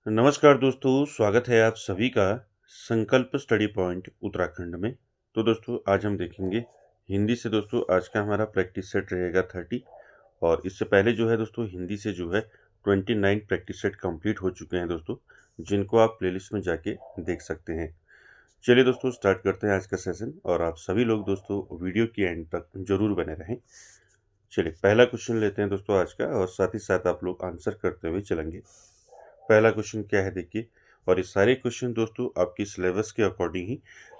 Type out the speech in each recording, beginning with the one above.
नमस्कार दोस्तों, स्वागत है आप सभी का संकल्प स्टडी पॉइंट उत्तराखंड में। तो दोस्तों आज हम देखेंगे हिंदी से। दोस्तों आज का हमारा प्रैक्टिस सेट रहेगा 30 और इससे पहले जो है दोस्तों हिंदी से जो है 29 प्रैक्टिस सेट कंप्लीट हो चुके हैं दोस्तों, जिनको आप प्लेलिस्ट में जाके देख सकते हैं। चलिए दोस्तों स्टार्ट करते हैं आज का सेशन और आप सभी लोग दोस्तों वीडियो की एंड तक जरूर बने रहें। चलिए पहला क्वेश्चन लेते हैं दोस्तों आज का और साथ ही साथ आप लोग आंसर करते हुए चलेंगे। पहला क्वेश्चन क्या है देखिए, और ये सारे क्वेश्चन दोस्तों आपकी सिलेबस के अकॉर्डिंग ही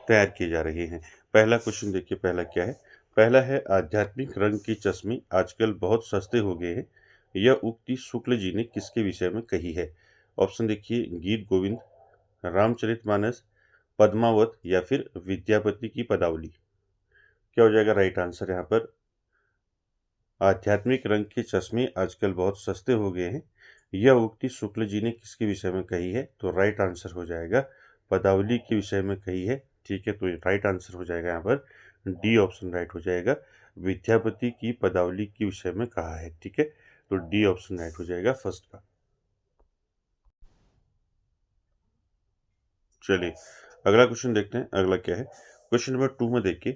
तैयार किए जा रहे हैं। पहला क्वेश्चन देखिए, पहला क्या है। पहला है आध्यात्मिक रंग के चश्मे आजकल बहुत सस्ते हो गए हैं, यह उक्ति शुक्ल जी ने किसके विषय में कही है। ऑप्शन देखिए, गीत गोविंद, रामचरितमानस, पद्मावत या फिर विद्यापति की पदावली। क्या हो जाएगा राइट आंसर यहाँ पर। आध्यात्मिक रंग के चश्मे आजकल बहुत सस्ते हो गए हैं, यह उक्ति शुक्ल जी ने किसके विषय में कही है। तो राइट आंसर हो जाएगा पदावली के विषय में कही है। ठीक है, तो राइट आंसर हो जाएगा यहाँ पर डी ऑप्शन राइट हो जाएगा। विद्यापति की पदावली के विषय में कहा है। ठीक है, तो डी ऑप्शन राइट हो जाएगा फर्स्ट का। चलिए अगला क्वेश्चन देखते हैं, अगला क्या है। क्वेश्चन नंबर 2 में देखिए,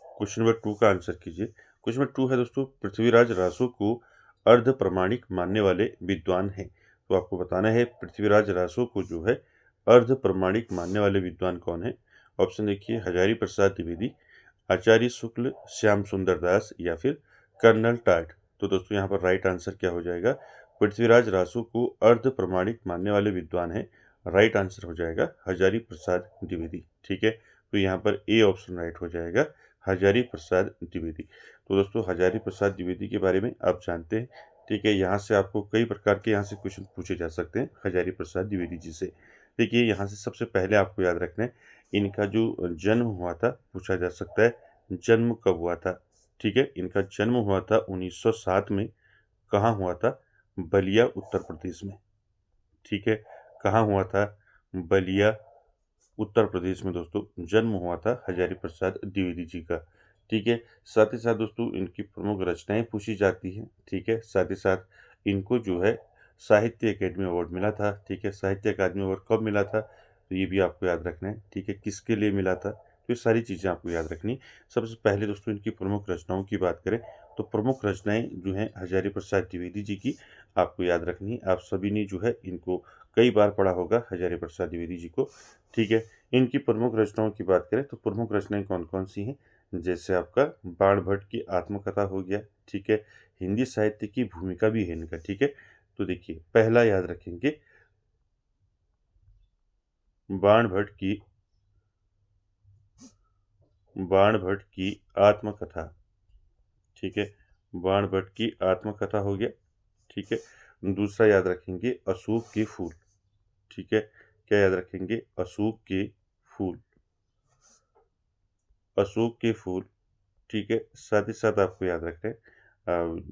क्वेश्चन नंबर 2 का आंसर कीजिए। क्वेश्चन नंबर 2 है दोस्तों, पृथ्वीराज रासो को अर्ध प्रमाणिक मानने वाले विद्वान हैं। तो आपको बताना है पृथ्वीराज रासो को जो है अर्ध प्रमाणिक मानने वाले विद्वान कौन है। ऑप्शन देखिए, हजारी प्रसाद द्विवेदी, आचार्य शुक्ल, श्याम सुंदर दास या फिर कर्नल टाट। तो दोस्तों यहाँ पर राइट आंसर क्या हो जाएगा। पृथ्वीराज रासो को अर्ध प्रमाणिक मानने वाले विद्वान है, राइट आंसर हो जाएगा हजारी प्रसाद द्विवेदी। ठीक है, तो यहाँ पर ए ऑप्शन राइट हो जाएगा, हजारी प्रसाद द्विवेदी। तो दोस्तों हजारी प्रसाद द्विवेदी के बारे में आप जानते हैं। ठीक है, यहाँ से आपको कई प्रकार के यहाँ से क्वेश्चन पूछे जा सकते हैं हजारी प्रसाद द्विवेदी जी से। देखिए यहाँ से सबसे पहले आपको याद रखना है, इनका जो जन्म हुआ था पूछा जा सकता है, जन्म कब हुआ था। ठीक है, इनका जन्म हुआ था 1907 में। कहाँ हुआ था, बलिया उत्तर प्रदेश में। ठीक है, कहाँ हुआ था, बलिया उत्तर प्रदेश में दोस्तों जन्म हुआ था हजारी प्रसाद द्विवेदी जी का। ठीक है, साथ ही साथ दोस्तों इनकी प्रमुख रचनाएं पूछी जाती हैं। ठीक है, साथ ही साथ इनको जो है साहित्य अकेडमी अवार्ड मिला था। ठीक है, साहित्य अकादमी अवार्ड कब मिला था तो ये भी आपको याद रखना है। ठीक है, किसके लिए मिला था, तो ये सारी चीज़ें आपको याद रखनी। सबसे पहले दोस्तों इनकी प्रमुख रचनाओं की बात करें तो प्रमुख रचनाएं जो हैं हजारी प्रसाद द्विवेदी जी की आपको याद रखनी। आप सभी ने जो है इनको कई बार पढ़ा होगा हजारी प्रसाद द्विवेदी जी को। ठीक है, इनकी प्रमुख रचनाओं की बात करें तो प्रमुख रचनाएं कौन कौन सी हैं, जैसे आपका बाण भट्ट की आत्मकथा हो गया। ठीक है, हिंदी साहित्य की भूमिका भी है इनका। ठीक है, तो देखिए पहला याद रखेंगे, बाण भट्ट की आत्मकथा। ठीक है, बाण भट्ट की आत्मकथा हो गया। ठीक है, दूसरा याद रखेंगे अशोक के फूल। ठीक है, क्या याद रखेंगे, अशोक के फूल, अशोक के फूल। ठीक है, साथ ही साथ आपको याद रखना है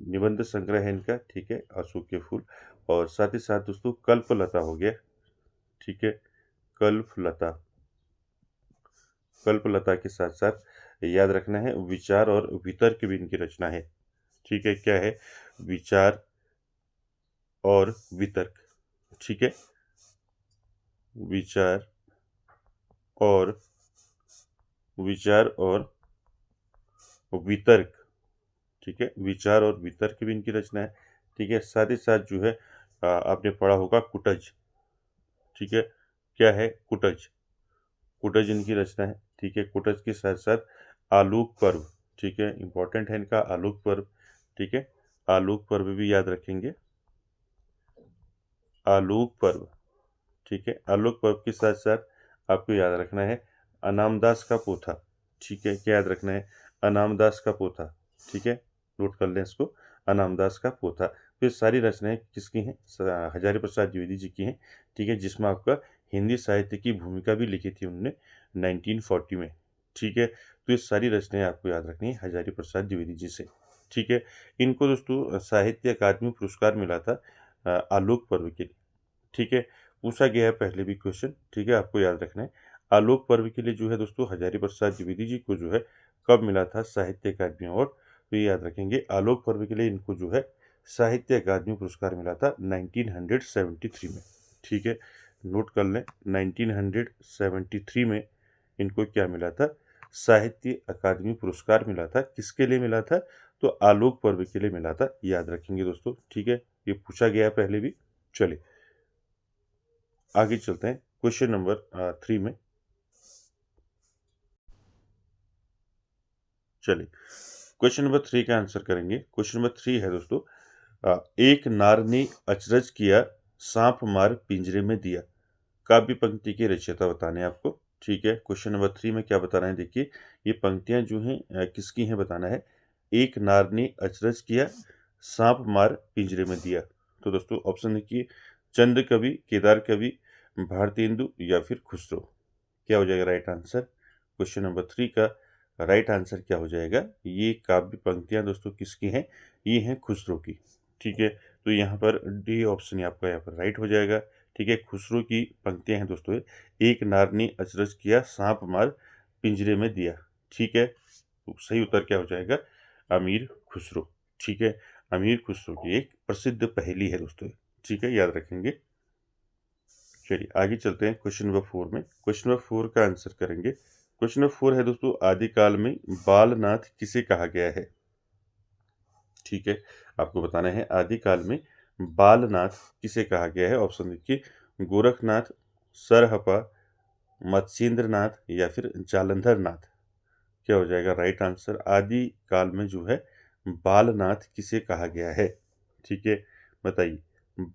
निबंध संग्रह है इनका। ठीक है, अशोक के फूल, और साथ ही साथ दोस्तों कल्पलता हो गया। ठीक है, कल्पलता, कल्पलता के साथ साथ याद रखना है विचार और वितर्क भी इनकी रचना है। ठीक है, क्या है, विचार और वितर्क। ठीक है, विचार और वितर्क। ठीक है, विचार और वितर्क भी इनकी रचना है। ठीक है, साथ ही साथ जो है आपने पढ़ा होगा कुटज। ठीक है, क्या है, कुटज, कुटज इनकी रचना है। ठीक है, कुटज के साथ साथ आलोक पर्व। ठीक है, इंपॉर्टेंट है इनका आलोक पर्व। ठीक है, आलोक पर्व भी याद रखेंगे, आलोक पर्व। ठीक है, आलोक पर्व के साथ साथ आपको याद रखना है अनामदास का पोथा। ठीक है, क्या याद रखना है, अनामदास का पोथा। ठीक है, नोट कर लें इसको, अनामदास का पोथा। तो ये सारी रचनाएं किसकी हैं, हजारी प्रसाद द्विवेदी जी की हैं। ठीक है, जिसमें आपका हिंदी साहित्य की भूमिका भी लिखी थी उन्होंने 1940 में। ठीक है, तो ये सारी रचनाएं आपको याद रखनी है हजारी प्रसाद द्विवेदी जी से। ठीक है, इनको दोस्तों साहित्य अकादमी पुरस्कार मिला था आलोक पर्व के लिए। ठीक है, पूछा गया है पहले भी क्वेश्चन। ठीक है, आपको याद रखना है आलोक पर्व के लिए जो है दोस्तों हजारी प्रसाद द्विवेदी जी को जो है कब मिला था साहित्य अकादमी अवार्ड। तो ये याद रखेंगे आलोक पर्व के लिए इनको जो है साहित्य अकादमी पुरस्कार मिला था 1973 में। ठीक है, नोट कर लें 1973 में इनको क्या मिला था, साहित्य अकादमी पुरस्कार मिला था। किसके लिए मिला था, तो आलोक पर्व के लिए मिला था, याद रखेंगे दोस्तों। ठीक है, ये पूछा गया है पहले भी। चलिए आगे चलते हैं क्वेश्चन नंबर 3 में। चलिए क्वेश्चन नंबर 3 का आंसर करेंगे। क्वेश्चन नंबर 3 है दोस्तों, एक नार ने अचरज किया, सांप मार पिंजरे में दिया। काव्य पंक्ति के रचयिता बताने हैं आपको। ठीक है, क्वेश्चन नंबर 3 में क्या बता रहे हैं, देखिए ये पंक्तियां जो हैं किसकी हैं बताना है। एक नार ने अचरज किया, सांप मार पिंजरे में दिया। तो दोस्तों ऑप्शन देखिए, चंद्र कवि, केदार कवि, भारतेंदु या फिर खुसरो। क्या हो जाएगा राइट आंसर। क्वेश्चन नंबर 3 का राइट आंसर क्या हो जाएगा, ये काव्य पंक्तियां दोस्तों किसकी हैं, ये हैं खुसरो की। ठीक है, तो यहाँ पर डी ऑप्शन आपका यहाँ पर राइट हो जाएगा। ठीक है, खुसरो की पंक्तियां हैं दोस्तों, एक नार ने अचरज किया, सांप मार पिंजरे में दिया। ठीक है, तो सही उत्तर क्या हो जाएगा, अमीर खुसरो। ठीक है, अमीर खुसरो की एक प्रसिद्ध पहेली है दोस्तों। ठीक है, याद रखेंगे। चलिए आगे चलते हैं क्वेश्चन नंबर 4 में। क्वेश्चन नंबर 4 का आंसर करेंगे। क्वेश्चन नंबर 4 है दोस्तों, आदिकाल में बालनाथ किसे कहा गया है। ठीक है, आपको बताना है आदिकाल में बालनाथ किसे कहा गया है। ऑप्शन देखिए, गोरखनाथ, सरहपा, मत्स्येंद्रनाथ या फिर जालंधर नाथ। क्या हो जाएगा राइट आंसर। आदि काल में जो है बालनाथ किसे कहा गया है। ठीक है, बताइए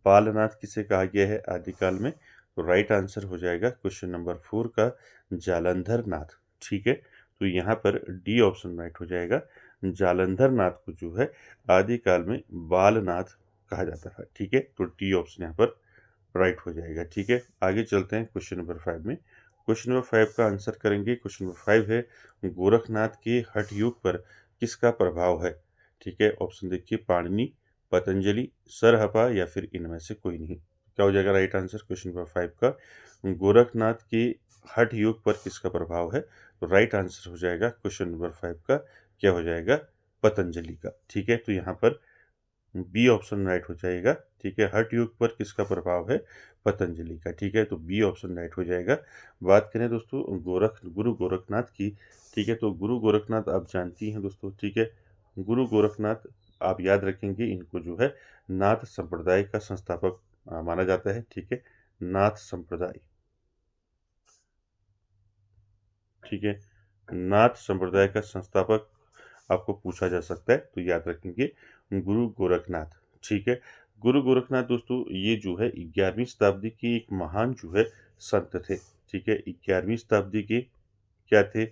बालनाथ किसे कहा गया है आदिकाल में। तो राइट आंसर हो जाएगा क्वेश्चन नंबर 4 का जालंधर नाथ। ठीक है, तो यहाँ पर डी ऑप्शन राइट हो जाएगा। जालंधर नाथ को जो है आदिकाल में बालनाथ कहा जाता है। ठीक है, तो डी ऑप्शन यहाँ पर राइट हो जाएगा। ठीक है, आगे चलते हैं क्वेश्चन नंबर 5 में। क्वेश्चन नंबर 5 का आंसर करेंगे। क्वेश्चन नंबर 5 है, गोरखनाथ के हठ योग पर किसका प्रभाव है। ठीक है, ऑप्शन देखिए, पाणिनि, पतंजलि, सरहपा या फिर इनमें से कोई नहीं। क्या हो जाएगा राइट आंसर क्वेश्चन नंबर 5 का, गोरखनाथ के हठ योग पर किसका प्रभाव है। तो राइट आंसर हो जाएगा क्वेश्चन नंबर 5 का, क्या हो जाएगा, पतंजलि का। ठीक है, तो यहाँ पर बी ऑप्शन राइट हो जाएगा। ठीक है, हठ योग पर किसका प्रभाव है, पतंजलि का। ठीक है, तो बी ऑप्शन राइट हो जाएगा। बात करें दोस्तों गुरु गोरखनाथ की। ठीक है, तो गुरु गोरखनाथ आप जानती हैं दोस्तों। ठीक है, गुरु गोरखनाथ आप याद रखेंगे, इनको जो है नाथ संप्रदाय का संस्थापक माना जाता है। ठीक है, नाथ संप्रदाय। ठीक है, नाथ संप्रदाय का संस्थापक आपको पूछा जा सकता है, तो याद रखेंगे गुरु गोरखनाथ। ठीक है, गुरु गोरखनाथ दोस्तों ये जो है 11वीं शताब्दी की एक महान जो है संत थे। ठीक है, 11वीं शताब्दी के क्या थे,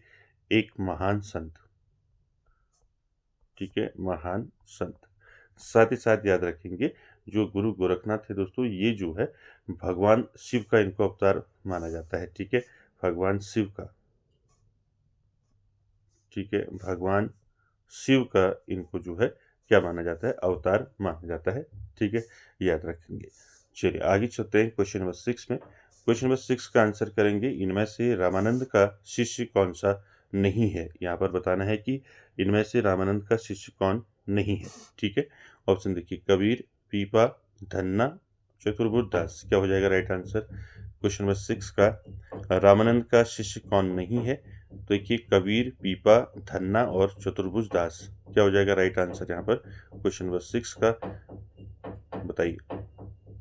एक महान संत। ठीक है, महान संत। साथ ही साथ याद रखेंगे जो गुरु गोरखनाथ है दोस्तों, ये जो है भगवान शिव का इनको अवतार माना जाता है। ठीक है, भगवान शिव का। ठीक है, भगवान शिव का इनको जो है क्या माना जाता है, अवतार माना जाता है। ठीक है, याद रखेंगे। चलिए आगे चलते हैं क्वेश्चन नंबर 6 में। क्वेश्चन नंबर 6 का आंसर करेंगे, इनमें से रामानंद का शिष्य कौन सा नहीं है। यहाँ पर बताना है कि इनमें से रामानंद का शिष्य कौन नहीं है। ठीक है, ऑप्शन देखिए, कबीर, पीपा, धन्ना, चतुर्बुद्ध दास। क्या हो जाएगा राइट आंसर क्वेश्चन नंबर 6 का, रामानंद का शिष्य कौन नहीं है। तो देखिए, कबीर, पीपा, धन्ना और चतुर्भुज दास। क्या हो जाएगा राइट आंसर यहाँ पर क्वेश्चन नंबर 6 का, बताइए।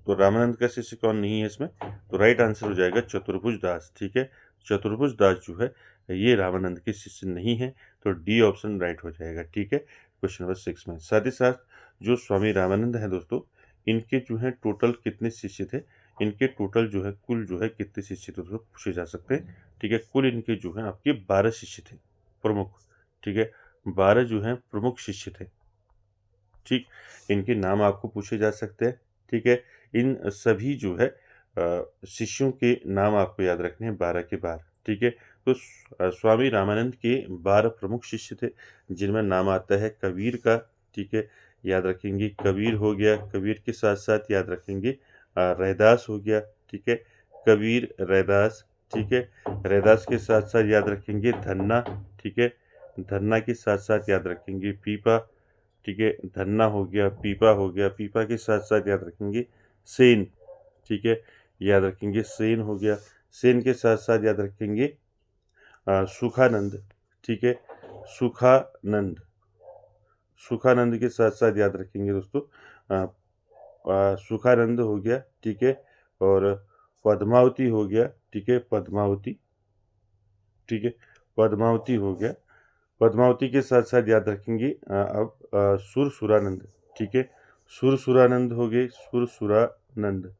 तो रामानंद का शिष्य कौन नहीं है इसमें, तो राइट आंसर हो जाएगा चतुर्भुज दास। ठीक है, चतुर्भुज दास जो है ये रामानंद के शिष्य नहीं है, तो डी ऑप्शन राइट हो जाएगा। ठीक है, क्वेश्चन नंबर 6 में। साथ ही साथ जो स्वामी रामानंद हैं दोस्तों, इनके जो है टोटल कितने शिष्य थे, इनके टोटल जो है कुल जो है कितने शिष्य थे तो पूछे जा सकते हैं। ठीक है, कुल इनके जो है आपके 12 शिष्य थे प्रमुख। ठीक है, 12 जो है प्रमुख शिष्य थे। ठीक, इनके नाम आपको पूछे जा सकते हैं। ठीक है, इन सभी जो है शिष्यों के नाम आपको याद रखने हैं 12 के 12। ठीक है, तो स्वामी रामानंद के 12 प्रमुख शिष्य थे, जिनमें नाम आता है कबीर का। ठीक है, याद रखेंगे कबीर हो गया, कबीर के साथ साथ याद रखेंगे रैदास हो गया। ठीक है, कबीर, रैदास। ठीक है, रैदास के साथ साथ याद रखेंगे धन्ना। ठीक है, धन्ना के साथ साथ याद रखेंगे पीपा। ठीक है, धन्ना हो गया, पीपा हो गया, पीपा के साथ साथ याद रखेंगे सेन। ठीक है, याद रखेंगे सेन हो गया, सेन के साथ साथ याद रखेंगे सुखानंद, ठीक है, सुखानंद, सुखानंद के साथ साथ याद रखेंगे दोस्तों सुखानंद हो गया, ठीक है, और पद्मावती हो गया, ठीक है, पद्मावती, ठीक है, पद्मावती हो गया, पद्मावती के साथ साथ याद रखेंगे अब सुरसुरानंद, ठीक है, सुरसुरानंद हो गए, सुरसुरानंद,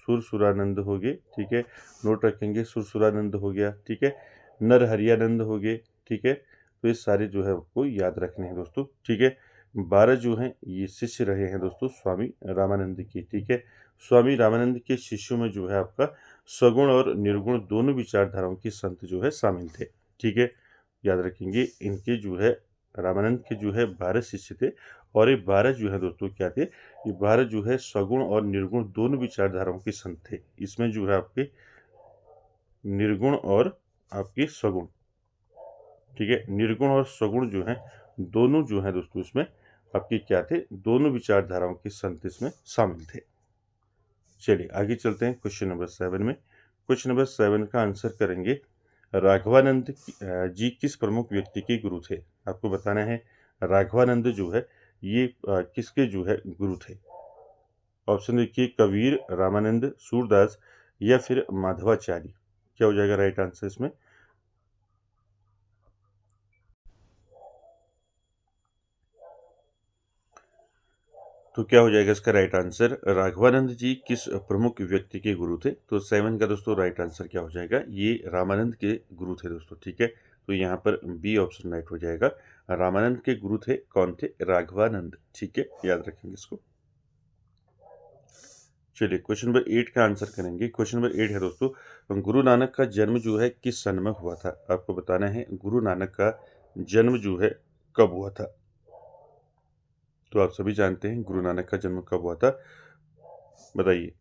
सुरसुरानंद हो गए, ठीक है, नोट रखेंगे सुरसुरानंद हो गया, ठीक है, नरहरियानंद हो गए, ठीक है। तो ये सारे जो है आपको याद रखने हैं दोस्तों, ठीक है। 12 जो हैं ये शिष्य रहे हैं दोस्तों स्वामी रामानंद की, ठीक है। स्वामी रामानंद के शिष्यों में जो है आपका सगुण और निर्गुण दोनों विचारधाराओं के संत जो है शामिल थे, ठीक है। याद रखेंगे इनके जो है रामानंद के जो है 12 शिष्य थे, और ये 12 जो है दोस्तों क्या थे, ये 12 जो है सगुण और निर्गुण दोनों विचारधाराओं के संत थे। इसमें जो है आपके निर्गुण और आपके सगुण, ठीक है, निर्गुण और सगुण जो है दोनों जो है दोस्तों इसमें आपके क्या थे, दोनों विचारधाराओं के संत इसमें शामिल थे। चलिए आगे चलते हैं क्वेश्चन नंबर 7 में। क्वेश्चन नंबर 7 का आंसर करेंगे राघवानंद जी किस प्रमुख व्यक्ति के गुरु थे। आपको बताना है राघवानंद जो है ये किसके जो है गुरु थे। ऑप्शन देखिए कबीर, रामानंद, सूरदास या फिर माधवाचार्य। क्या हो जाएगा राइट आंसर इसमें। तो क्या हो जाएगा इसका राइट आंसर, राघवानंद जी किस प्रमुख व्यक्ति के गुरु थे। तो 7 का दोस्तों राइट आंसर क्या हो जाएगा, ये रामानंद के गुरु थे दोस्तों, ठीक है। तो यहाँ पर बी ऑप्शन राइट हो जाएगा, रामानंद के गुरु थे, कौन थे, राघवानंद, ठीक है, याद रखेंगे इसको। चलिए क्वेश्चन नंबर 8 का आंसर करेंगे। क्वेश्चन नंबर 8 है दोस्तों, गुरु नानक का जन्म जो है किस सन में हुआ था। आपको बताना है गुरु नानक का जन्म जो है कब हुआ था। तो आप सभी जानते हैं गुरु नानक का जन्म कब हुआ था, बताइए।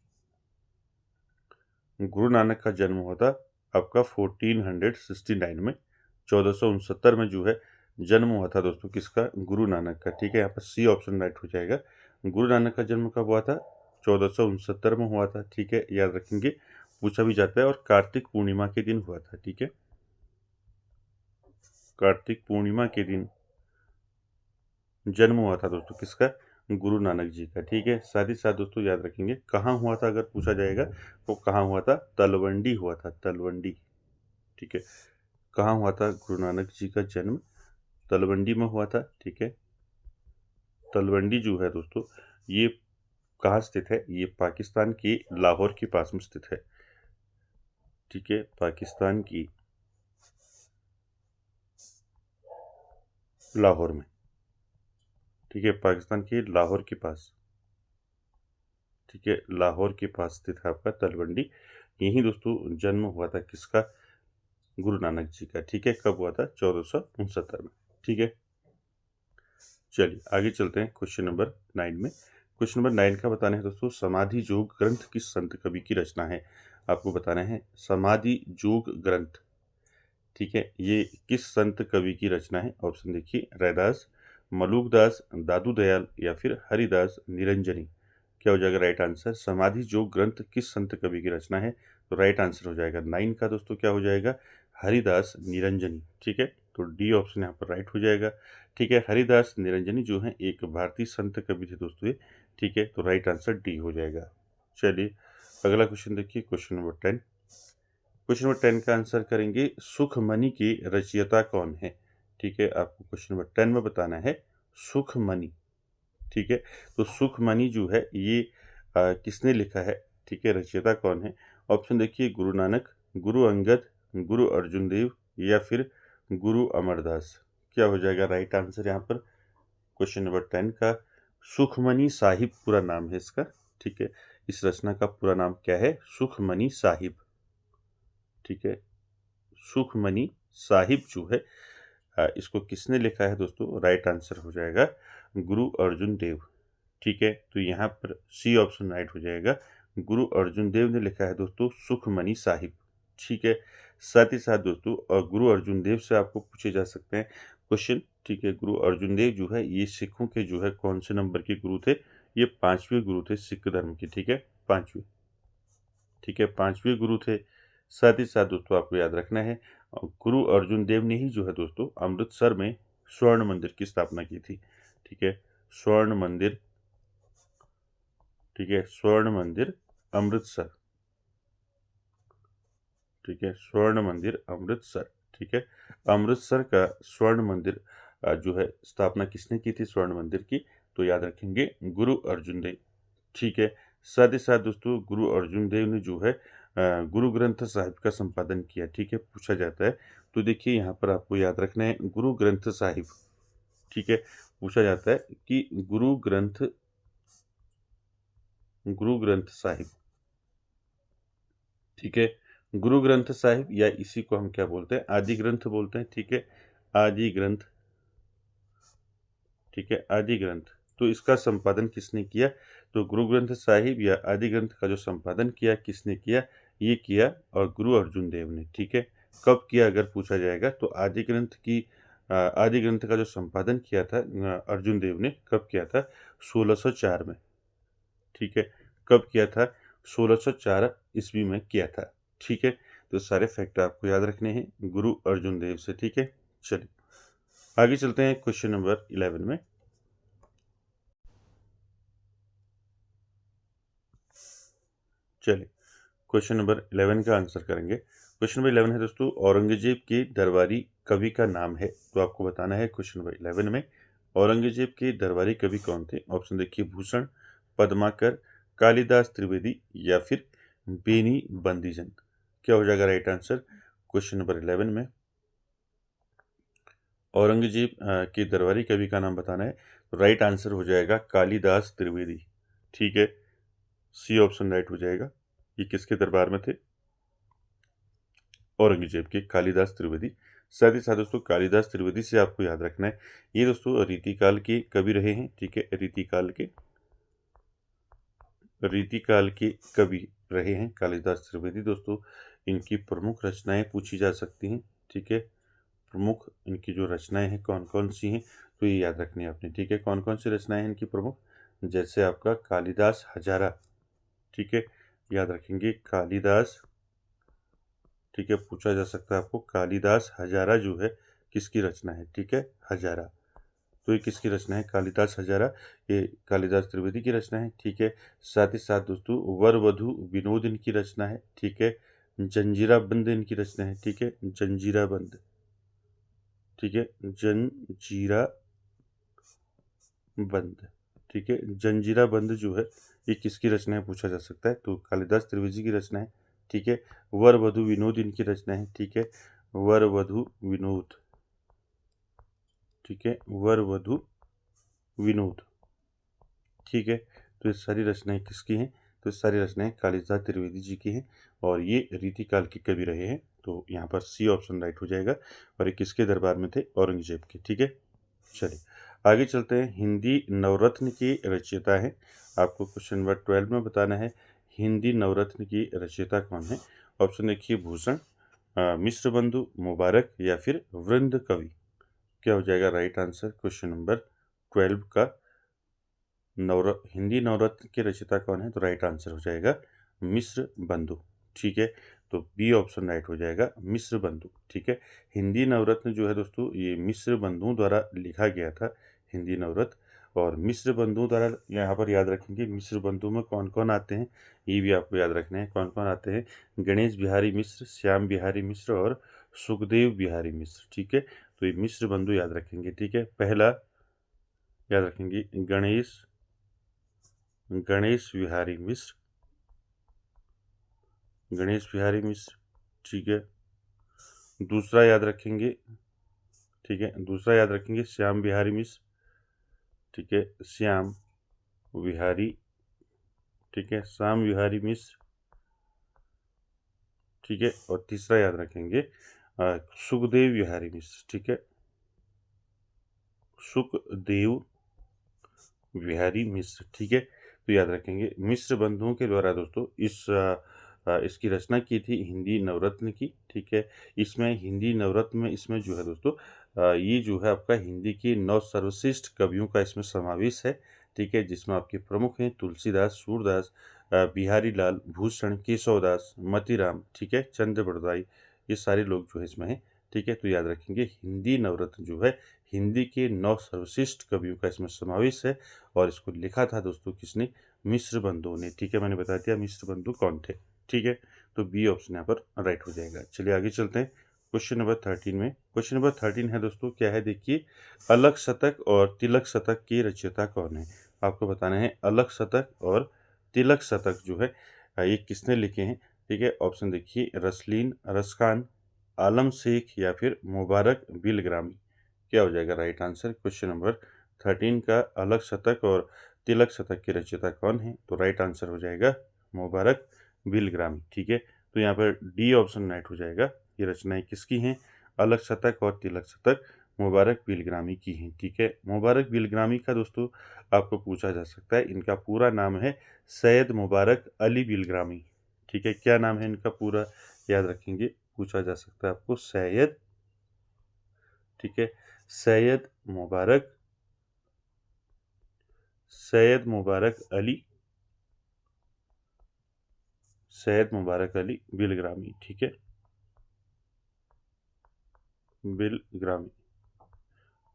गुरु नानक का जन्म हुआ था आपका 1469 में, 1469 में जो है जन्म हुआ था दोस्तों किसका, गुरु नानक का, ठीक है। यहाँ पर सी ऑप्शन राइट हो जाएगा। गुरु नानक का जन्म कब हुआ था, 1469 में हुआ था, ठीक है, याद रखेंगे, पूछा भी जाता है। और कार्तिक पूर्णिमा के दिन हुआ था, ठीक है, कार्तिक पूर्णिमा के दिन जन्म हुआ था दोस्तों किसका, गुरु नानक जी का, ठीक है। साथ ही साथ दोस्तों याद रखेंगे कहाँ हुआ था, अगर पूछा जाएगा तो कहाँ हुआ था, तलवंडी हुआ था, तलवंडी, ठीक है। कहाँ हुआ था गुरु नानक जी का जन्म, तलवंडी में हुआ था, ठीक है। तलवंडी जो है दोस्तों ये कहाँ स्थित है, ये पाकिस्तान के लाहौर के पास में स्थित है, ठीक है, पाकिस्तान की लाहौर में, ठीक है, पाकिस्तान के लाहौर के पास, ठीक है, लाहौर के पास स्थित है आपका तलवंडी। यही दोस्तों जन्म हुआ था किसका, गुरु नानक जी का, ठीक है। कब हुआ था, 1469 में, ठीक है। चलिए आगे चलते हैं क्वेश्चन नंबर 9 में। क्वेश्चन नंबर 9 का बताना है दोस्तों, समाधि जोग ग्रंथ किस संत कवि की रचना है। आपको बताना है समाधि जोग ग्रंथ, ठीक है, ये किस संत कवि की रचना है। ऑप्शन देखिए रैदास, मलुकदास, दादू दयाल या फिर हरिदास निरंजनी। क्या हो जाएगा राइट आंसर, समाधि जोग ग्रंथ किस संत कवि की रचना है। तो राइट आंसर हो जाएगा 9 का दोस्तों क्या हो जाएगा, हरिदास निरंजनी, ठीक है। तो डी ऑप्शन यहाँ पर राइट हो जाएगा, ठीक है। हरिदास निरंजनी जो है एक भारतीय संत कवि थे दोस्तों ये, ठीक है। तो राइट आंसर डी हो जाएगा। चलिए अगला क्वेश्चन देखिए, क्वेश्चन नंबर 10। क्वेश्चन नंबर 10 का आंसर करेंगे सुखमणि के रचयिता कौन है, ठीक है। आपको क्वेश्चन नंबर 10 में बताना है सुखमणि, ठीक है। तो सुखमणि जो है ये किसने लिखा है, ठीक है, रचयिता कौन है। ऑप्शन देखिए गुरु नानक, गुरु अंगद, गुरु अर्जुन देव या फिर गुरु अमरदास। क्या हो जाएगा राइट आंसर यहाँ पर क्वेश्चन नंबर 10 का, सुखमणि साहिब पूरा नाम है इसका, ठीक है। इस रचना का पूरा नाम क्या है, सुखमणि साहिब, ठीक है। सुखमणि साहिब जो है इसको किसने लिखा है दोस्तों, राइट आंसर हो जाएगा गुरु अर्जुन देव, ठीक है। तो यहाँ पर सी ऑप्शन राइट हो जाएगा, गुरु अर्जुन देव ने लिखा है दोस्तों सुखमणि साहिब, ठीक है। साथ ही साथ दोस्तों गुरु अर्जुन देव से आपको पूछे जा सकते हैं क्वेश्चन, ठीक है। गुरु अर्जुन देव जो है ये सिखों के जो है कौन से नंबर के गुरु थे, ये 5वें गुरु थे सिख धर्म के, ठीक है, 5वें। ठीक है, 5वें गुरु थे। साथ ही साथ दोस्तों आपको याद रखना है गुरु अर्जुन देव ने ही जो है दोस्तों अमृतसर में स्वर्ण मंदिर की स्थापना की थी। ठीक है, स्वर्ण मंदिर, ठीक है, स्वर्ण मंदिर अमृतसर, ठीक है, स्वर्ण मंदिर अमृतसर, ठीक है, अमृतसर का स्वर्ण मंदिर जो है स्थापना किसने की थी स्वर्ण मंदिर की, तो याद रखेंगे गुरु अर्जुन देव। ठीक है, साथ ही साथ दोस्तों गुरु अर्जुन देव ने जो है गुरु ग्रंथ साहिब का संपादन किया। ठीक है, पूछा जाता है तो देखिए यहाँ पर आपको याद रखना है गुरु ग्रंथ साहिब। ठीक है, पूछा जाता है कि गुरु ग्रंथ साहिब, ठीक है, गुरु ग्रंथ साहिब या इसी को हम क्या बोलते हैं आदि ग्रंथ बोलते हैं। ठीक है, आदि ग्रंथ, ठीक है, आदि ग्रंथ, तो इसका संपादन किसने किया, तो गुरु ग्रंथ साहिब या आदि ग्रंथ का जो संपादन किया किसने किया, ये किया और गुरु अर्जुन देव ने। ठीक है, कब किया अगर पूछा जाएगा तो आदि ग्रंथ का जो संपादन किया था अर्जुन देव ने कब किया था, 1604 में। ठीक है, कब किया था, 1604 ईस्वी में किया था। ठीक है, तो सारे फैक्ट आपको याद रखने हैं गुरु अर्जुन देव से। ठीक है, चलिए आगे चलते हैं क्वेश्चन नंबर 11 में। चलिए क्वेश्चन नंबर 11 का आंसर करेंगे। क्वेश्चन नंबर 11 है दोस्तों औरंगजेब के दरबारी कवि का नाम है, तो आपको बताना है क्वेश्चन नंबर 11 में औरंगजेब के दरबारी कवि कौन थे। ऑप्शन देखिए भूषण, पद्माकर, कालिदास त्रिवेदी या फिर बेनी बंदीजन। क्या हो जाएगा राइट आंसर क्वेश्चन नंबर 11 में औरंगजेब के दरबारी कवि का नाम बताना है, तो राइट आंसर हो जाएगा कालिदास त्रिवेदी। ठीक है, सी ऑप्शन राइट हो जाएगा। ये किसके दरबार में थे, औरंगजेब के, कालिदास त्रिवेदी। साथ ही साथ दोस्तों कालिदास त्रिवेदी से आपको याद रखना है ये दोस्तों रीतिकाल के कवि रहे हैं। ठीक है, रीतिकाल के कवि रहे हैं कालिदास त्रिवेदी दोस्तों। इनकी प्रमुख रचनाएं पूछी जा सकती हैं। ठीक है, प्रमुख इनकी जो रचनाएं हैं कौन कौन सी हैं, तो ये याद रखनी है आपने। ठीक है, कौन कौन सी रचनाएं हैं इनकी प्रमुख, जैसे आपका कालिदास हजारा। ठीक है, याद रखेंगे कालिदास। ठीक है, पूछा जा सकता है आपको कालिदास हजारा जो है किसकी रचना है। ठीक है, हजारा, तो ये किसकी रचना है, कालिदास हजारा, ये कालिदास त्रिवेदी की रचना है। ठीक है, साथ ही साथ दोस्तों वर वधु विनोद इनकी रचना है। ठीक है, जंजीरा बंद इनकी रचना है। ठीक है, जंजीरा बंद, ठीक है, जंजीरा बंद, ठीक है, जंजीरा बंद जो है ये किसकी रचना है पूछा जा सकता है, तो कालिदास त्रिवेदी की रचना है। ठीक है, वर वधु विनोद इनकी रचना है। ठीक है, वर वधु विनोद, ठीक है, वर वधु विनोद। ठीक है, तो ये सारी रचनाएं किसकी हैं, तो ये सारी रचनाएं कालिदास त्रिवेदी जी की हैं और ये रीतिकाल के कवि रहे हैं। तो यहाँ पर सी ऑप्शन राइट हो जाएगा और ये किसके दरबार में थे, औरंगजेब के। ठीक है, चलिए आगे चलते हैं। हिंदी नवरत्न की रचयिता है, आपको क्वेश्चन नंबर 12 में बताना है हिंदी नवरत्न की रचयिता कौन है। ऑप्शन देखिए भूषण, मिश्र बंधु, मुबारक या फिर वृंद कवि। क्या हो जाएगा राइट आंसर क्वेश्चन नंबर 12 का, हिंदी नवरत्न के रचयिता कौन है, तो राइट आंसर हो जाएगा मिश्र बंधु। ठीक है, तो बी ऑप्शन राइट हो जाएगा मिश्र बंधु। ठीक है, हिंदी नवरत्न जो है दोस्तों ये मिश्र बंधुओं द्वारा लिखा गया था हिंदी नवरत्न, और मिश्र बंधुओं द्वारा यहाँ पर याद रखेंगे मिश्र बंधुओं में कौन कौन आते हैं, ये भी आपको याद रखना है कौन कौन आते हैं, गणेश बिहारी मिश्र, श्याम बिहारी मिश्र और सुखदेव बिहारी मिश्र। ठीक है, तो ये मिश्र बंधु याद रखेंगे। ठीक है, पहला याद रखेंगे गणेश बिहारी मिश्र, गणेश बिहारी मिश्र। ठीक है, दूसरा याद रखेंगे, ठीक है, दूसरा याद रखेंगे श्याम बिहारी मिश्र। ठीक है, श्याम बिहारी, ठीक है, श्याम बिहारी मिश्र। ठीक है, और तीसरा याद रखेंगे सुखदेव बिहारी मिश्र। ठीक है, सुखदेव बिहारी मिश्र। ठीक है, तो याद रखेंगे मिश्र बंधुओं के द्वारा दोस्तों इसकी रचना की थी हिंदी नवरत्न की। ठीक है, इसमें हिंदी नवरत्न में इसमें जो है दोस्तों ये जो है आपका हिंदी के 9 सर्वश्रेष्ठ कवियों का इसमें समावेश है। ठीक है, जिसमें आपके प्रमुख हैं तुलसीदास, सूरदास, बिहारी लाल, भूषण, केशवदास, मतीराम, ठीक है, चंद्र बरदाई, ये सारे लोग जो है इसमें हैं, ठीक है। तो याद रखेंगे हिंदी नवरत्न जो है हिंदी के 9 सर्वश्रेष्ठ कवियों का इसमें समावेश है और इसको लिखा था दोस्तों किसने? मिश्र बंधुओं ने, ठीक है। मैंने बता दिया मिश्र बंधु कौन थे, ठीक है। तो बी ऑप्शन यहाँ पर राइट हो जाएगा। चलिए आगे चलते हैं क्वेश्चन नंबर 13 में। क्वेश्चन नंबर 13 है दोस्तों, क्या है देखिए, अलग शतक और तिलक शतक के रचयिता कौन है? आपको बताना है अलग शतक और तिलक शतक जो है ये किसने लिखे हैं, ठीक है। ऑप्शन देखिए, रसलीन, रसखान, आलम शेख या फिर मुबारक बिलग्रामी। क्या हो जाएगा राइट आंसर? क्वेश्चन नंबर 13 का अलग शतक और तिलक शतक के रचयिता कौन है? तो राइट आंसर हो जाएगा मुबारक बिलग्रामी, ठीक है। तो यहाँ पर डी ऑप्शन राइट हो जाएगा। ये रचनाएं किसकी हैं? अलग शतक और तिलक शतक मुबारक बिलग्रामी की हैं, ठीक है। मुबारक बिलग्रामी का दोस्तों आपको पूछा जा सकता है, इनका पूरा नाम है सैयद मुबारक अली बिलग्रामी, ठीक है। क्या नाम है इनका पूरा? याद रखेंगे, पूछा जा सकता है आपको सैयद, ठीक है, सैयद मुबारक अली बिलग्रामी, ठीक है, बिलग्रामी।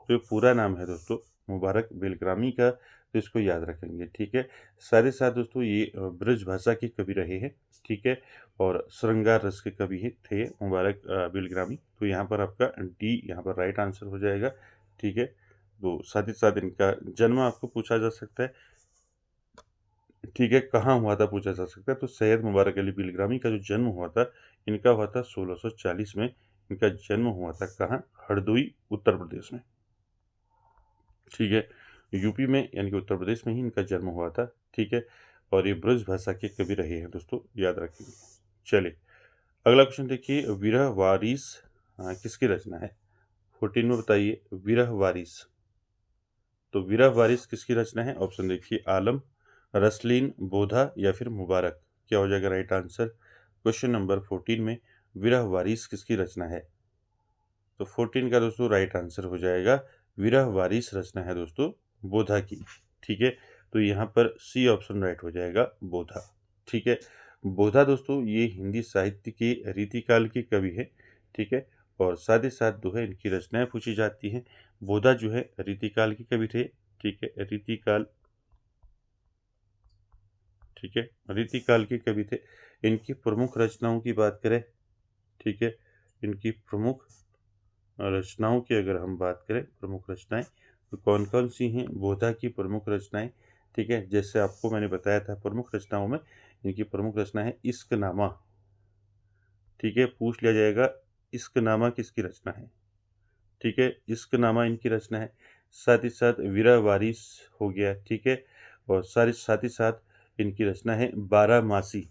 तो ये पूरा नाम है दोस्तों मुबारक बिलग्रामी का, तो इसको याद रखेंगे, ठीक है। साथ ही साथ दोस्तों ये ब्रज भाषा के कवि रहे हैं, ठीक है, और श्रृंगार रस के कवि थे मुबारक बिलग्रामी। तो यहाँ पर आपका डी यहाँ पर राइट आंसर हो जाएगा, ठीक है। तो साथ ही साथ इनका जन्म आपको पूछा जा सकता है, ठीक है, कहाँ हुआ था पूछा जा सकता है। तो सैयद मुबारक अली बिलग्रामी का जो जन्म हुआ था, इनका हुआ था 1640 में। इनका जन्म हुआ था कहाँ? हरदोई, उत्तर प्रदेश में, ठीक है। यूपी में यानी कि उत्तर प्रदेश में ही इनका जन्म हुआ था, ठीक है। और ये ब्रज भाषा के कवि रहे हैं दोस्तों, याद रखेंगे। चलिए अगला क्वेश्चन देखिए, विरह वारिस किसकी रचना है? 14 में बताइए विरह वारिस। तो विरह वारिस किसकी रचना है? ऑप्शन देखिए, आलम, रसलीन, बोधा या फिर मुबारक। क्या हो जाएगा राइट आंसर? क्वेश्चन नंबर 14 में विरह वारिस किसकी रचना है? तो 14 का दोस्तों राइट आंसर हो जाएगा विरह वारिस रचना है दोस्तों बोधा की, ठीक है। तो यहाँ पर सी ऑप्शन राइट हो जाएगा बोधा, ठीक है। बोधा दोस्तों ये हिंदी साहित्य के रीतिकाल के कवि है, ठीक है। और साथ ही साथ जो है इनकी रचनाएं पूछी जाती हैं। बोधा जो है रीतिकाल के कवि थे, ठीक है, रीतिकाल, ठीक है, रीतिकाल के कवि थे। इनकी प्रमुख रचनाओं की बात करें, ठीक है, इनकी प्रमुख रचनाओं की अगर हम बात करें, प्रमुख रचनाएं तो कौन कौन सी हैं बोधा की प्रमुख रचनाएं, ठीक है। जैसे आपको मैंने बताया था प्रमुख रचनाओं में इनकी प्रमुख रचना है इश्कनामा, ठीक है। पूछ लिया जाएगा इश्कनामा किसकी रचना है, ठीक है, इश्कनामा इनकी रचना है। साथ ही साथ विरह वारिस हो गया, ठीक है। और साथ ही साथ इनकी रचना है बारहमासी,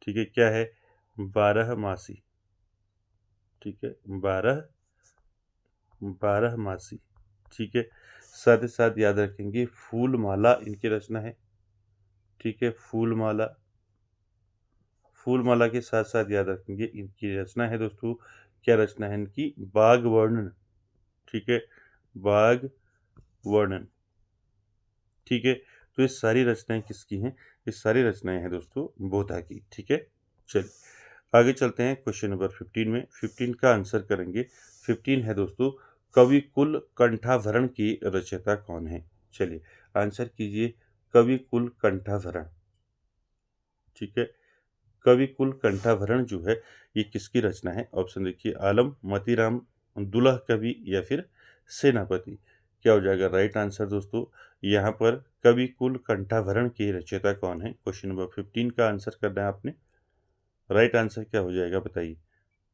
ठीक है। क्या है? बारहमासी, ठीक है, बारहमासी, ठीक है। साथ ही साथ याद रखेंगे फूलमाला इनकी रचना है, ठीक है, फूलमाला। फूलमाला के साथ साथ याद रखेंगे इनकी रचना है दोस्तों, क्या रचना है इनकी? बाग वर्णन, ठीक है, बाग वर्णन, ठीक है। तो ये सारी रचनाएं किसकी हैं? ये सारी रचनाएं हैं दोस्तों बोधा की, ठीक है। चलिए आगे चलते हैं क्वेश्चन नंबर 15 में। 15 का आंसर करेंगे। 15 है दोस्तों, कवि कुल कंठाभरण की रचयिता कौन है? चलिए आंसर कीजिए, कवि कुल कंठाभरण, ठीक है। कवि कुल कंठाभरण जो है ये किसकी रचना है? ऑप्शन देखिए, आलम, मतीराम, दुल्ह कवि या फिर सेनापति। क्या हो जाएगा राइट आंसर दोस्तों? यहाँ पर कवि कुल कंठाभरण की रचयिता कौन है? क्वेश्चन नंबर 15 का आंसर करना है आपने। राइट आंसर क्या हो जाएगा बताइए?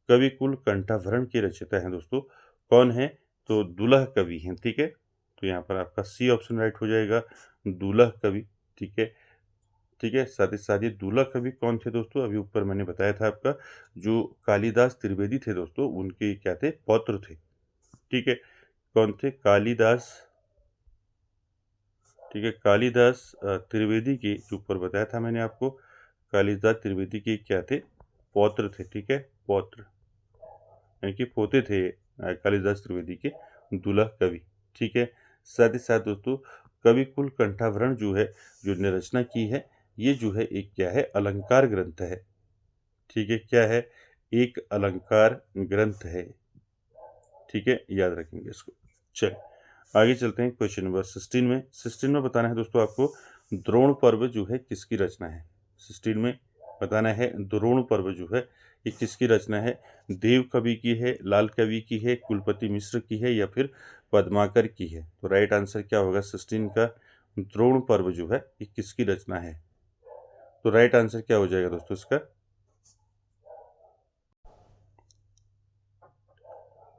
कवि कुल कंठाभरण की रचयिता है दोस्तों कौन है? तो दुल्ह कवि हैं, ठीक है। तो यहाँ पर आपका सी ऑप्शन राइट हो जाएगा, दुल्ह कवि, ठीक है, ठीक है। साथ ही साथ ये दुल्हा कवि कौन थे दोस्तों? अभी ऊपर मैंने बताया था आपका, जो कालिदास त्रिवेदी थे दोस्तों उनके क्या थे? पौत्र थे, ठीक है। कौन थे? कालिदास, ठीक है, कालिदास त्रिवेदी के जो ऊपर बताया था मैंने आपको, कालिदास त्रिवेदी के क्या थे? पौत्र थे, ठीक है, पौत्र यानी कि पोते थे कालिदास त्रिवेदी के दुल्हा कवि, ठीक है। साथ ही साथ दोस्तों कवि कुल कंठाभरण जो है, जो ने रचना की है, ये जो है एक क्या है, अलंकार ग्रंथ है। ठीक है, क्या है, एक अलंकार ग्रंथ है। ठीक है, याद रखेंगे इसको। चल आगे चलते हैं क्वेश्चन नंबर 16 में। 16 में बताना है दोस्तों आपको द्रोण पर्व जो है किसकी रचना है। 16 में बताना है द्रोण पर्व जो है ये किसकी रचना है। देव कवि की है, लाल कवि की है, कुलपति मिश्र की है या फिर पद्माकर की है। तो राइट आंसर क्या होगा 16 का, द्रोण पर्व जो है ये किसकी रचना है। तो राइट आंसर क्या हो जाएगा दोस्तों इसका,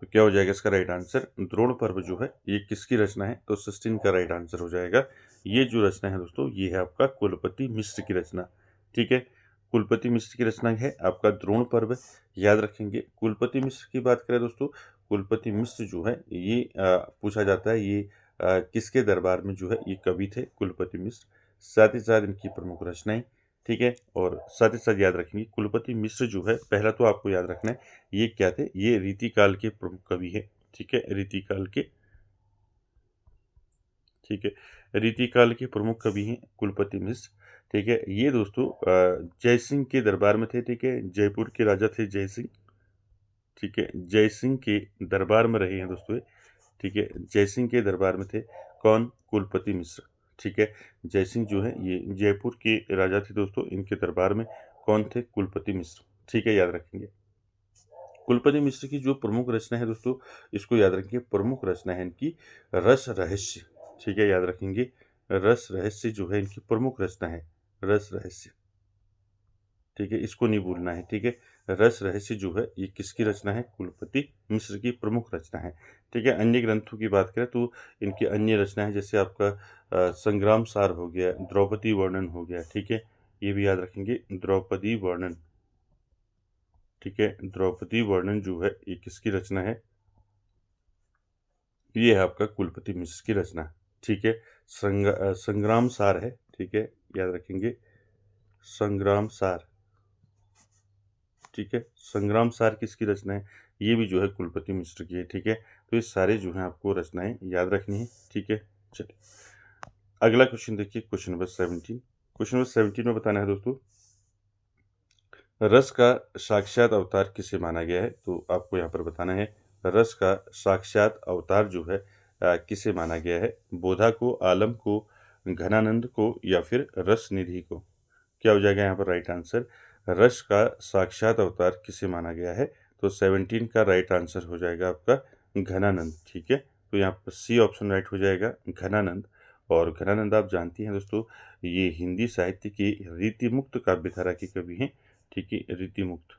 तो क्या हो जाएगा इसका राइट आंसर, द्रोण पर्व जो है ये किसकी रचना है। तो 16 का राइट आंसर हो जाएगा। ये जो रचना है दोस्तों ये है आपका कुलपति मिश्र की रचना। ठीक है, कुलपति मिश्र की रचना है आपका द्रोण पर्व। याद रखेंगे, कुलपति मिश्र की बात करें दोस्तों, कुलपति मिश्र जो है ये पूछा जाता है ये किसके दरबार में जो है ये कवि थे कुलपति मिश्र। साथ ही साथ इनकी प्रमुख रचनाएं। ठीक है, और साथ ही साथ याद रखेंगे कुलपति मिश्र जो है, पहला तो आपको याद रखना है ये क्या थे, ये रीतिकाल के प्रमुख कवि हैं। ठीक है, रीतिकाल के, ठीक है, रीतिकाल के प्रमुख कवि हैं कुलपति मिश्र। ठीक है, ये दोस्तों जय सिंह के दरबार में थे। ठीक है, जयपुर के राजा थे जय सिंह। ठीक है, जय सिंह के दरबार में रहे हैं दोस्तों ये। ठीक है, जय सिंह के दरबार में थे कौन, कुलपति मिश्र। ठीक है, जय सिंह जो है ये जयपुर के राजा थे दोस्तों, इनके दरबार में कौन थे, कुलपति मिश्र। ठीक है, याद रखेंगे। कुलपति मिश्र की जो प्रमुख रचना है दोस्तों, इसको याद रखेंगे, प्रमुख रचना है इनकी रस रहस्य। ठीक है, याद रखेंगे, रस रहस्य जो है इनकी प्रमुख रचना है, रस रहस्य। ठीक है, इसको नहीं भूलना है। ठीक है, रस रहस्य जो है ये किसकी रचना है, कुलपति मिश्र की प्रमुख रचना है। ठीक है, अन्य ग्रंथों की बात करें तो इनकी अन्य रचना है, जैसे आपका संग्राम सार हो गया, द्रौपदी वर्णन हो गया। ठीक है, ये भी याद रखेंगे, द्रौपदी वर्णन। ठीक है, द्रौपदी वर्णन जो है ये किसकी रचना है, ये है आपका कुलपति मिश्र की रचना। ठीक है, संग्राम सार है। ठीक है, याद रखेंगे, संग्राम सार। ठीक है, संग्राम सार किसकी रचना है, ये भी जो है कुलपति मिश्र की है। ठीक है, तो ये सारे जो हैं आपको रचनाएं याद रखनी है। ठीक है, चलिए अगला क्वेश्चन देखिए, क्वेश्चन नंबर 17। क्वेश्चन नंबर 17 में बताना है दोस्तों रस का साक्षात अवतार किसे माना गया है। तो आपको यहाँ पर बताना है रस का साक्षात अवतार जो है किसे माना गया है, बोधा को, आलम को, घनानंद को या फिर रस निधि को। क्या हो जाएगा यहाँ पर राइट आंसर, रस का साक्षात अवतार किसे माना गया है। तो 17 का राइट आंसर हो जाएगा आपका घनानंद। ठीक है, तो यहाँ पर सी ऑप्शन राइट हो जाएगा, घनानंद। और घनानंद आप जानती हैं दोस्तों, ये हिंदी साहित्य की रीतिमुक्त काव्यधारा के कवि हैं। ठीक है, रीतिमुक्त।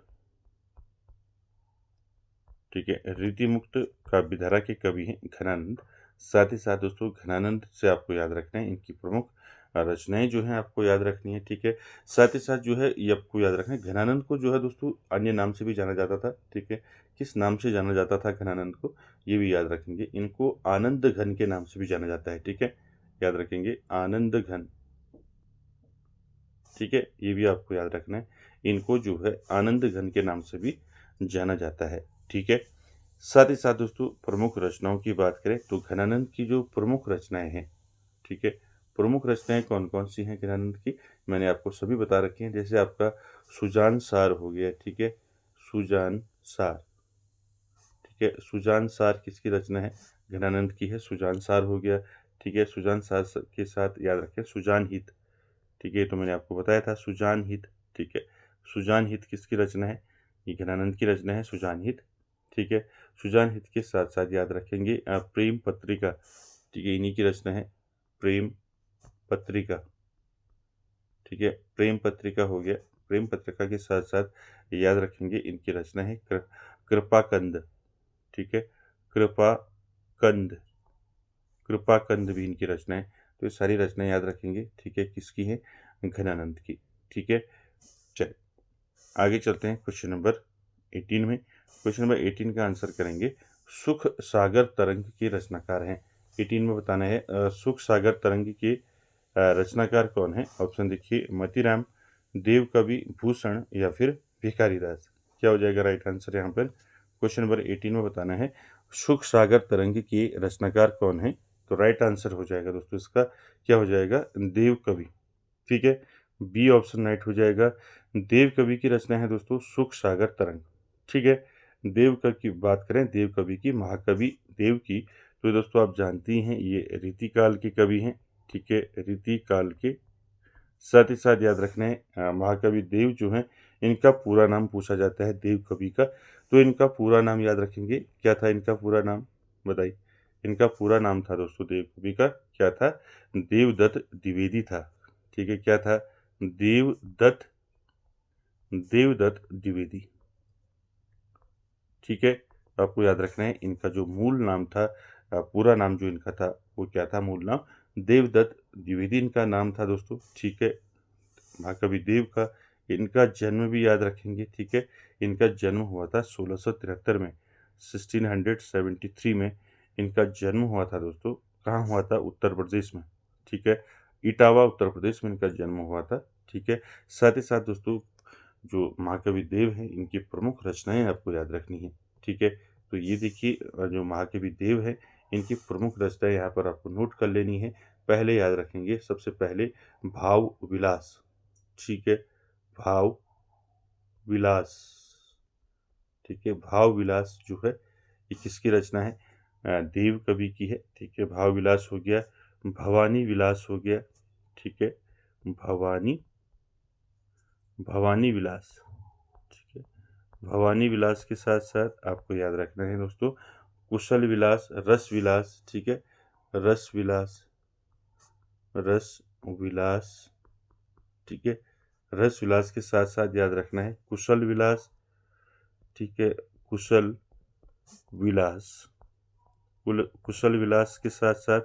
ठीक है, रीतिमुक्त काव्यधारा के कवि हैं घनानंद। साथ ही साथ दोस्तों घनानंद से आपको याद रखना है इनकी प्रमुख रचनाएं जो हैं आपको याद रखनी है। ठीक है, साथ ही साथ जो है ये आपको याद रखना है, घनानंद को जो है दोस्तों अन्य नाम से भी जाना जाता था। ठीक है, किस नाम से जाना जाता था घनानंद को, ये भी याद रखेंगे। इनको आनंद घन के नाम से भी जाना जाता है। ठीक है, याद रखेंगे, आनंद घन। ठीक है, ये भी आपको याद रखना है, इनको जो है आनंद घन के नाम से भी जाना जाता है। ठीक है, साथ ही साथ दोस्तों प्रमुख रचनाओं की बात करें तो घनानंद की जो प्रमुख रचनाएं हैं, ठीक है, प्रमुख रचनाएं कौन कौन सी हैं घनानंद की, मैंने आपको सभी बता रखी हैं। जैसे आपका सुजान सार हो गया। ठीक है, सुजान सार। ठीक है, सुजान सार किसकी रचना है, घनानंद की है, सुजान सार हो गया। ठीक है, सुजान सार के साथ याद रखें सुजान हित। ठीक है, तो मैंने आपको बताया था सुजान हित। ठीक है, सुजान हित किसकी रचना है, ये घनानंद की रचना है सुजान हित। ठीक है, सुजान हित के साथ साथ याद रखेंगे प्रेम पत्रिका। ठीक है, इन्हीं की रचना है प्रेम पत्रिका। ठीक है, प्रेम पत्रिका हो गया। प्रेम पत्रिका के साथ साथ याद रखेंगे इनकी रचना है कृपाकंद। ठीक है, कृपाकंद, कृपाकंद भी इनकी रचना है। तो ये सारी रचनाएं याद रखेंगे। ठीक है, किसकी है, घनानंद की। ठीक है, चलिए आगे चलते हैं क्वेश्चन नंबर 18 में। क्वेश्चन नंबर 18 का आंसर करेंगे, सुख सागर तरंग के रचनाकार हैं। 18 में बताना है सुख सागर तरंग के रचनाकार कौन है। ऑप्शन देखिए, मतीराम, देव कवि, भूषण या फिर भिखारी दास। क्या हो जाएगा राइट आंसर यहाँ पर, क्वेश्चन नंबर 18 में बताना है सुख सागर तरंग के रचनाकार कौन है। तो राइट आंसर हो जाएगा दोस्तों इसका, क्या हो जाएगा, देव कवि। ठीक है, बी ऑप्शन राइट हो जाएगा। देव कवि की रचना है दोस्तों सुख सागर तरंग। ठीक है, देव कवि की बात करें, देव कवि की, महाकवि देव की, तो दोस्तों आप जानती हैं ये रीतिकाल के कवि हैं। ठीक है, रीतिकाल के। साथ ही साथ याद रखना है महाकवि देव जो हैं इनका पूरा नाम पूछा जाता है देव कवि का, तो इनका पूरा नाम याद रखेंगे। क्या था इनका पूरा नाम, बताइए। इनका पूरा नाम था दोस्तों देव कवि का, क्या था, देवदत्त द्विवेदी था। ठीक है, क्या था, देवदत्त देवदत्त द्विवेदी। ठीक है, तो आपको याद रखना है इनका जो मूल नाम था, पूरा नाम जो इनका था वो क्या था, मूल नाम देवदत्त द्विवेदी इनका नाम था दोस्तों। ठीक है, महाकवि देव का। इनका जन्म भी याद रखेंगे। ठीक है, इनका जन्म हुआ था 1673 में, 1673 में इनका जन्म हुआ था दोस्तों। कहाँ हुआ था, उत्तर प्रदेश में। ठीक है, इटावा उत्तर प्रदेश में इनका जन्म हुआ था। ठीक है, साथ ही साथ दोस्तों जो महाकवि देव हैं इनकी प्रमुख रचनाएं आपको याद रखनी है। ठीक है, तो ये देखिए जो महाकवि देव है इनकी प्रमुख रचनाएं यहाँ पर आपको नोट कर लेनी है। पहले याद रखेंगे, सबसे पहले भाव विलास। ठीक है, भाव विलास। ठीक है, भाव विलास जो है ये किसकी रचना है, देव कवि की है। ठीक है, भाव विलास हो गया, भवानी विलास हो गया। ठीक है, भवानी भवानी विलास। ठीक है, भवानी विलास के साथ साथ आपको याद रखना है दोस्तों कुशल विलास, रस विलास। ठीक है, रस विलास, रस विलास। ठीक है, रस विलास के साथ साथ याद रखना है कुशल विलास। ठीक है, कुशल विलास। कुशल विलास के साथ साथ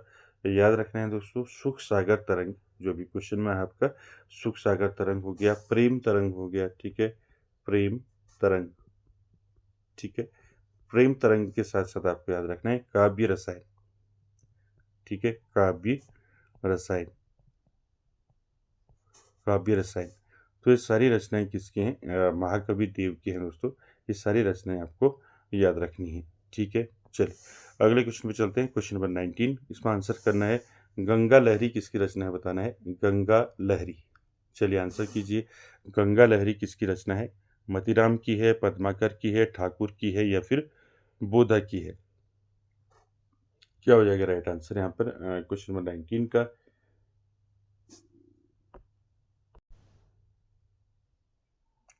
याद रखना है दोस्तों सुख सागर तरंग, जो भी क्वेश्चन में है आपका, सुख सागर तरंग हो गया, प्रेम तरंग हो गया। ठीक है, प्रेम तरंग। ठीक है, प्रेम तरंग के साथ साथ आपको याद रखना है काव्य रसायन। ठीक है, काव्य रसायन, काव्य रसायन। तो ये सारी रचनाएं किसकी हैं, महाकवि देव की हैं दोस्तों। ये सारी रचनाएं आपको याद रखनी है। ठीक है, चलिए अगले क्वेश्चन पे चलते हैं। क्वेश्चन नंबर 19, इसमें आंसर करना है गंगा लहरी किसकी रचना है, बताना है गंगा लहरी। चलिए आंसर कीजिए, गंगा लहरी किसकी रचना है, मतीराम की है, पद्माकर की है, ठाकुर की है, या फिर बोधा की है। क्या हो जाएगा राइट आंसर यहाँ पर क्वेश्चन नंबर 19 का।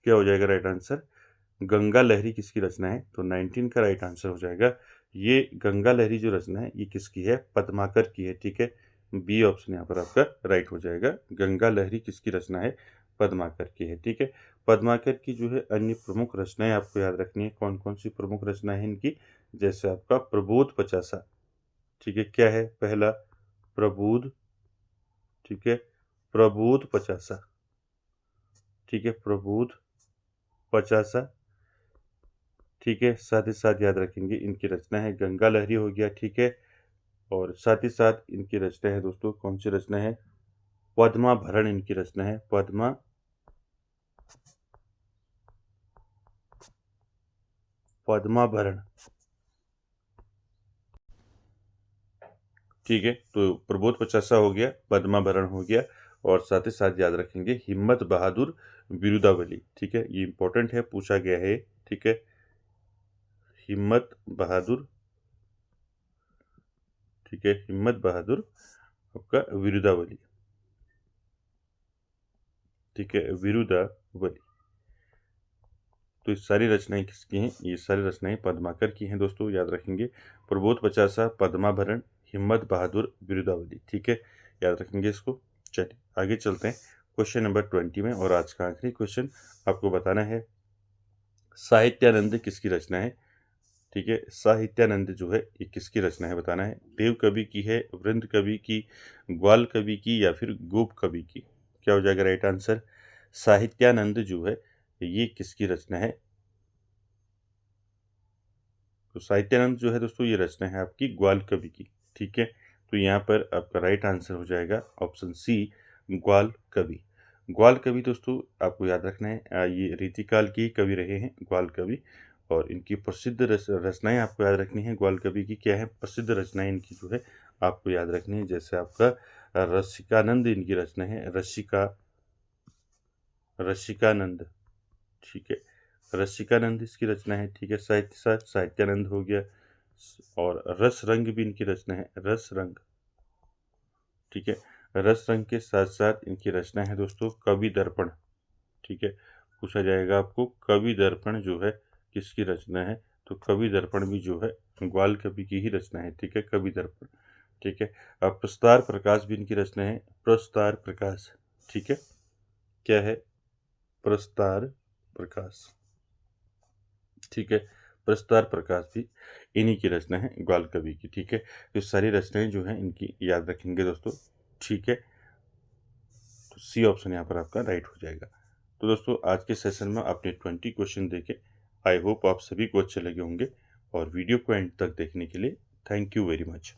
क्या हो जाएगा राइट आंसर, गंगा लहरी किसकी रचना है, तो 19 का राइट आंसर हो जाएगा ये गंगा लहरी जो रचना है ये किसकी है, पद्माकर की है। ठीक है, बी ऑप्शन यहाँ पर आपका राइट हो जाएगा। गंगा लहरी किसकी रचना है, पद्माकर की है। ठीक है, पद्माकर की जो है अन्य प्रमुख रचनाएं आपको याद रखनी है। कौन कौन सी प्रमुख रचनाएं हैं इनकी, जैसे आपका प्रबोध पचासा। ठीक है, क्या है, पहला प्रबोध। ठीक है, प्रबोध पचासा। ठीक है, प्रबोध पचासा। ठीक है, साथ ही साथ याद रखेंगे इनकी रचना है गंगा लहरी हो गया। ठीक है, और साथ ही साथ इनकी रचना है दोस्तों, कौन सी रचना है, पद्माभरण इनकी रचना है, पद्माभरण। ठीक है, तो प्रबोध पचासा हो गया, पद्माभरण हो गया, और साथ ही साथ याद रखेंगे हिम्मत बहादुर बिरुदावली। ठीक है, ये इंपॉर्टेंट है, पूछा गया है। ठीक है, हिम्मत बहादुर। ठीक है, हिम्मत बहादुर आपका विरुदावली। ठीक है, विरुदावली। तो ये सारी रचनाएं किसकी हैं, ये सारी रचनाएं पद्माकर की हैं दोस्तों, याद रखेंगे प्रबोध पचासा, पद्माभरण, हिम्मत बहादुर, बिरुदावली। ठीक है, याद रखेंगे इसको। चलिए आगे चलते हैं क्वेश्चन नंबर 20 में, और आज का आखिरी क्वेश्चन आपको बताना है साहित्यानंद किसकी रचना है। ठीक है, साहित्यानंद जो है ये किसकी रचना है, बताना है देव कवि की है, वृंद कवि की, ग्वाल कवि की, या फिर गोप कवि की। क्या हो जाएगा राइट आंसर, साहित्यानंद जो है ये किसकी रचना है, तो साहित्यानंद जो है दोस्तों ये रचना है आपकी ग्वाल कवि की। ठीक है, तो यहाँ पर आपका राइट आंसर हो जाएगा ऑप्शन सी, ग्वाल कवि। ग्वाल कवि दोस्तों आपको याद रखना है ये रीतिकाल के कवि रहे हैं ग्वाल कवि, और इनकी प्रसिद्ध रचनाएं आपको याद रखनी है। ग्वाल कवि की क्या है, प्रसिद्ध रचनाएं इनकी जो है आपको याद रखनी है, जैसे आपका रसिकानंद इनकी रचना है, रसिका रसिकानंद, ठीक है, रसिकानंद इसकी रचना है, ठीक है। साहित्यानंद हो गया, और रस रंग भी इनकी रचना है, रस रंग, ठीक है। रस रंग के साथ साथ इनकी रचना है दोस्तों कवि दर्पण, ठीक है। पूछा जाएगा आपको कवि दर्पण जो है किसकी रचना है, तो कवि दर्पण भी जो है ग्वाल कवि की ही रचना है, ठीक है, कवि दर्पण, ठीक है। अब प्रस्तार प्रकाश भी इनकी रचना है, प्रस्तार प्रकाश, ठीक है। क्या है, प्रस्तार प्रकाश, ठीक है। प्रस्तार प्रकाश भी इन्हीं की रचना है, ग्वाल कवि की, ठीक है। तो सारी रचनाएं जो हैं इनकी याद रखेंगे दोस्तों, ठीक है। तो सी ऑप्शन यहाँ पर आपका राइट हो जाएगा। तो दोस्तों आज के सेशन में आपने 20 क्वेश्चन देखे। आई होप आप सभी को अच्छे लगे होंगे, और वीडियो को एंड तक देखने के लिए थैंक यू वेरी मच।